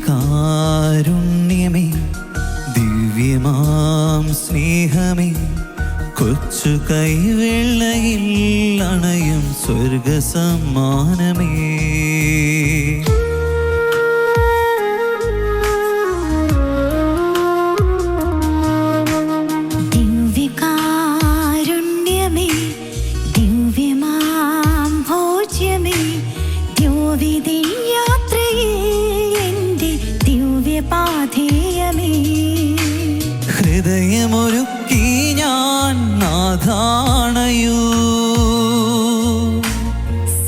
കാരുണ്യമേ, ദിവ്യമാം സ്നേഹമേ, കൊച്ചു കൈവെള്ളയിൽ അണയും സ്വർഗസമ്മാനമേ. ദിവ്യകാരുണ്യമേ, ദിവ്യമാം ഭോജ്യമേ, ഹൃദയമൊരുക്കി ഞാൻ നാഥാണയൂ,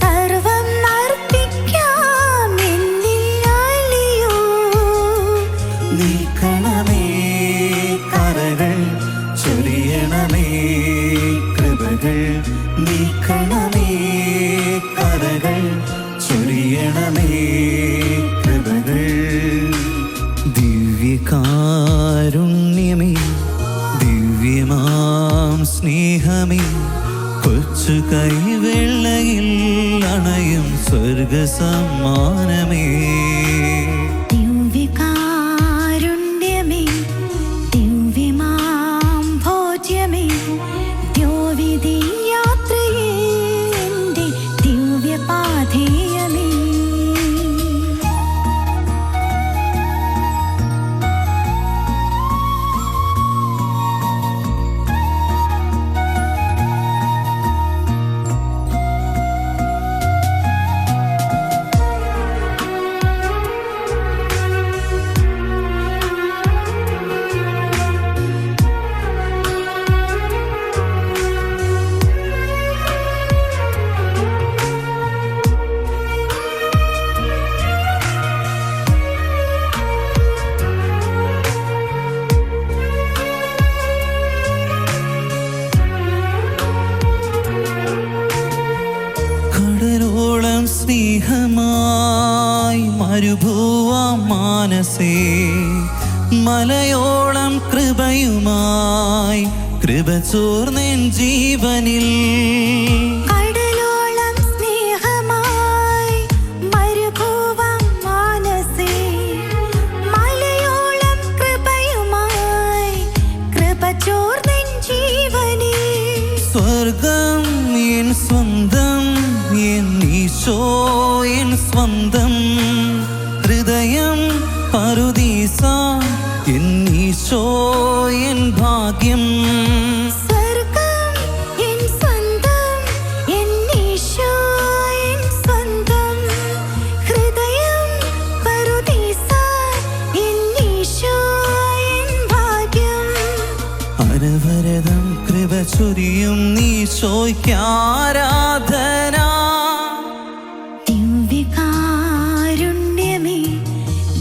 സർവം അർപ്പിക്കാം എന്നിൽ അലിയൂ. നീക്കണമേ കരകൾ, ചൊരിയണമേ കൃപകൾ. നീക്കണമേ കരകൾ, ചൊരിയണമേ കൃപകൾ. ദിവ്യകാരുണ്യമേ, ദിവ്യമാം സ്നേഹമേ, കൊച്ചു കൈവെള്ളയിൽ അണയും സ്വർഗസമ്മാനമേ. ദിവ്യകാരുണ്യമേ, ദിവ്യമാം ഭോജ്യമേ, ദ്യോവിധി യാത്രയിൽ എൻ്റെ ദിവ്യപാഥേയമേ. കടലോളം സ്നേഹമായി മരുഭൂവാം മാനസേ, മലയോളം കൃപയുമായി കൃപ ചോർന്നെൻ ജീവനിൽ. കടലോളം സ്നേഹമായി മരുഭൂവാം മാനസേ, മലയോളം കൃപയുമായി കൃപ ചോർന്നെൻ ജീവനിൽ. സ്വർഗം എൻ സ്വന്തം, എൻ ഈശോ എൻ സ്വന്തം. ഹൃദയം പറുദീസ, എൻ ഈശോ എൻ ഭാഗ്യം. സ്വർഗം എൻ സ്വന്തം, എൻ ഈശോ എൻ സ്വന്തം. ഹൃദയം പറുദീസ, എൻ ഈശോ എൻ ഭാഗ്യം. അനവരതം കൃപ ചൊരിയും നീശോയ്ക്കാരാധന. ദിവ്യകാരുണ്യമേ,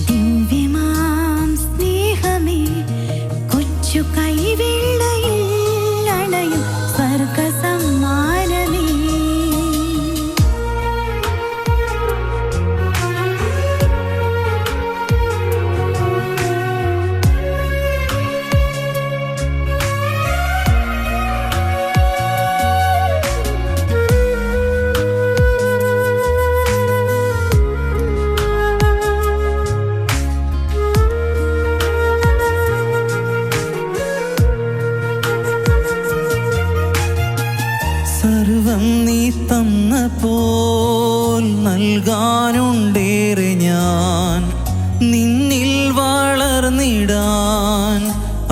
ദിവ്യമാം സ്നേഹമേ, കൊച്ചു കൈവെള്ളയിൽ അണയും സ്വർഗസമ്മാനമേ. സർവം നീ തന്നപ്പോൾ നൽകാനുണ്ടേറെ ഞാൻ. നിന്നിൽ വളർന്നിടാൻ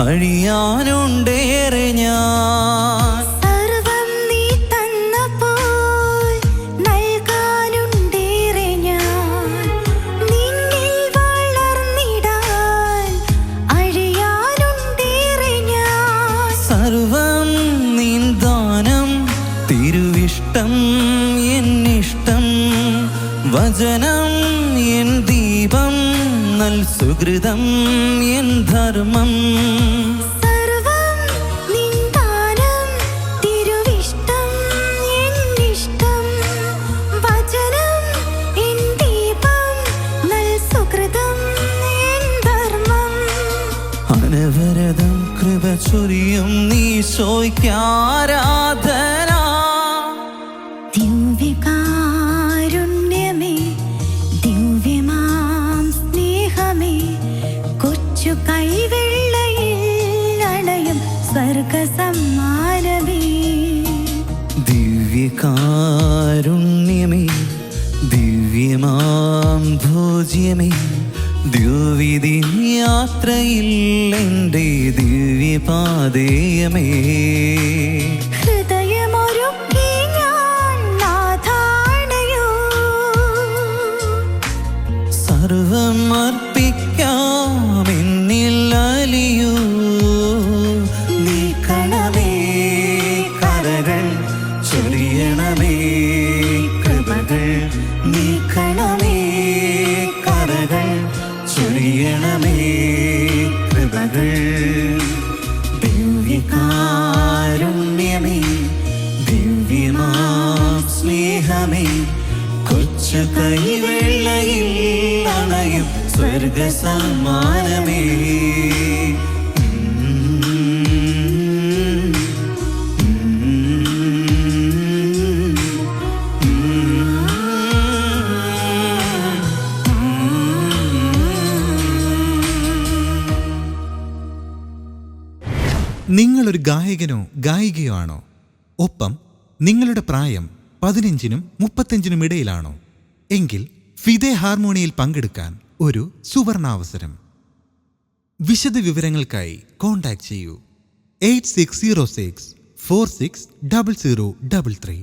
അഴിയാനുണ്ടേറെ ഞാൻ. സർവം നീ തന്നപ്പോൾ നൽകാനുണ്ടേറെ ഞാൻ. നിന്നിൽ വളർന്നിടാൻ അഴിയാനുണ്ടേറെ ഞാൻ. സർവം നിൻ ദാനം, തിരുവിഷ്ടം എന്നിഷ്ടം. വചനം എൻ ദീപം, നൽ സുഹൃതം എൻ ധർമ്മം സർവം നിൻ ദാനം തിരുവിഷ്ടം എന്നിഷ്ടം വചനം എൻ ദീപം നൽ സുകൃതം എൻ ധർമ്മം അനവരതം കൃപ ചൊരിയും നീശോയ്ക്കാരാധന ദിവ്യകാരുണ്യമേ ദിവ്യമാം സ്നേഹമേ കൊച്ചു കൈവെള്ളയിൽ അണയും സ്വർഗസമ്മാനമേ ദിവ്യകാരുണ്യമേ ദിവ്യമാം ഭോജ്യമേ ദ്വിവിധി യാത്രയിൽ എൻ്റെ ദിവ്യപാതേയമേ ഹൃദയമൊരുക്കി ഞാൻ നാഥാണയോ സർവം അർപ്പിക്കാം എന്നിൽ അലിയൂ നീക്കണമേ കരകൾ ചൊരിയണമേ കൃപകൾ നീക്കണമേ കരകൾ ചൊരിയണമേ കൃപകൾ ദിവ്യകാരുണ്യമേ ദിവ്യമാം സ്നേഹമേ കൊച്ചു കൈവെള്ളയിൽ അണയും സ്വർഗസമ്മാനമേ നിങ്ങളൊരു ഗായകനോ ഗായികയോ ആണോ? ഒപ്പം നിങ്ങളുടെ പ്രായം 15-നും 35-നും ഇടയിലാണോ? എങ്കിൽ ഫിദെ ഹാർമോണിയിൽ പങ്കെടുക്കാൻ ഒരു സുവർണാവസരം. വിശദ വിവരങ്ങൾക്കായി കോൺടാക്ട് ചെയ്യൂ 8606 460033.